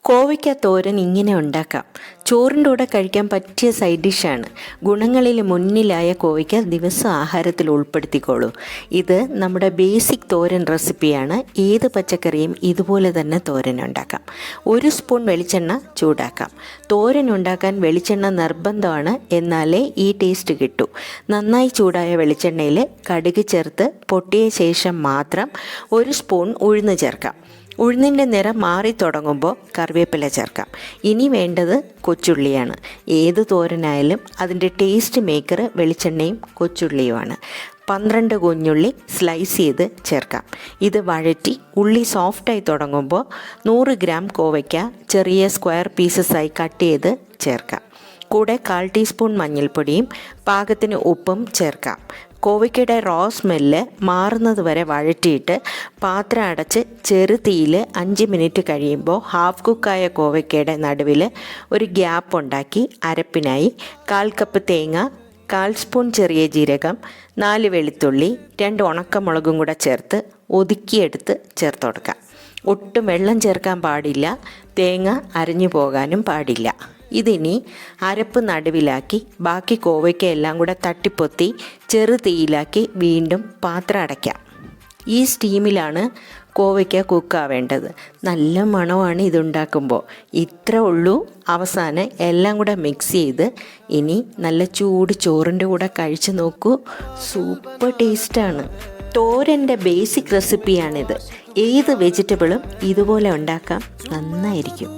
കോവയ്ക്ക തോരൻ ഇങ്ങനെ ഉണ്ടാക്കാം. ചോറിൻ്റെ കൂടെ കഴിക്കാൻ പറ്റിയ സൈഡ് ഡിഷാണ്. ഗുണങ്ങളിൽ മുന്നിലായ കോവയ്ക്ക ദിവസം ആഹാരത്തിൽ ഉൾപ്പെടുത്തിക്കോളൂ. ഇത് നമ്മുടെ ബേസിക് തോരൻ റെസിപ്പിയാണ്. ഏത് പച്ചക്കറിയും ഇതുപോലെ തന്നെ തോരൻ ഉണ്ടാക്കാം. 1 സ്പൂൺ വെളിച്ചെണ്ണ ചൂടാക്കാം. തോരൻ ഉണ്ടാക്കാൻ വെളിച്ചെണ്ണ നിർബന്ധമാണ്, എന്നാലേ ഈ ടേസ്റ്റ് കിട്ടൂ. നന്നായി ചൂടായ വെളിച്ചെണ്ണയിൽ കടുക് ചേർത്ത് പൊട്ടിയ ശേഷം മാത്രം 1 സ്പൂൺ ഉഴുന്ന് ചേർക്കാം. ഉഴുന്നിൻ്റെ നിറം മാറി തുടങ്ങുമ്പോൾ കറിവേപ്പില ചേർക്കാം. ഇനി വേണ്ടത് കൊച്ചുള്ളിയാണ്. ഏത് തോരനായാലും അതിൻ്റെ ടേസ്റ്റ് മേക്കർ വെളിച്ചെണ്ണയും കൊച്ചുള്ളിയുമാണ്. 12 കുഞ്ഞുള്ളി സ്ലൈസ് ചെയ്ത് ചേർക്കാം. ഇത് വഴറ്റി ഉള്ളി സോഫ്റ്റായി തുടങ്ങുമ്പോൾ 100 ഗ്രാം കോവയ്ക്ക ചെറിയ സ്ക്വയർ പീസസായി കട്ട് ചെയ്ത് ചേർക്കാം. കൂടെ 1/4 ടീസ്പൂൺ മഞ്ഞൾപ്പൊടിയും പാകത്തിന് ഉപ്പും ചേർക്കാം. കോവയ്ക്കയുടെ റോ സ്മെല്ല് മാറുന്നത് വരെ വഴറ്റിയിട്ട് പാത്രം അടച്ച് ചെറുതീയിൽ 5 മിനിറ്റ് കഴിയുമ്പോൾ ഹാഫ് കുക്കായ കോവയ്ക്കയുടെ നടുവിൽ ഒരു ഗ്യാപ്പ് ഉണ്ടാക്കി അരപ്പിനായി 1/4 കപ്പ് തേങ്ങ, 1/4 സ്പൂൺ ചെറിയ ജീരകം, 4 വെളുത്തുള്ളി, 2 ഉണക്കമുളകും കൂടെ ചേർത്ത് ഒതുക്കിയെടുത്ത് ചേർത്ത് കൊടുക്കാം. ഒട്ടും വെള്ളം ചേർക്കാൻ പാടില്ല. തേങ്ങ അരഞ്ഞു പോകാനും പാടില്ല. ഇതിനി അരപ്പ് നടുവിലാക്കി ബാക്കി കോവയ്ക്ക എല്ലാം കൂടെ തട്ടിപ്പൊത്തി ചെറുതീയിലാക്കി വീണ്ടും പാത്രം അടയ്ക്കാം. ഈ സ്റ്റീമിലാണ് കോവയ്ക്ക കുക്കാവേണ്ടത്. നല്ല മണമാണ് ഇതുണ്ടാക്കുമ്പോൾ. ഇത്ര ഉള്ളൂ. അവസാനം എല്ലാം കൂടെ മിക്സ് ചെയ്ത് ഇനി നല്ല ചൂട് ചോറിൻ്റെ കൂടെ കഴിച്ച് നോക്കൂ. സൂപ്പർ ടേസ്റ്റാണ്. തോരൻ്റെ ബേസിക് റെസിപ്പിയാണിത്. ഏത് വെജിറ്റബിളും ഇതുപോലെ ഉണ്ടാക്കാം, നന്നായിരിക്കും.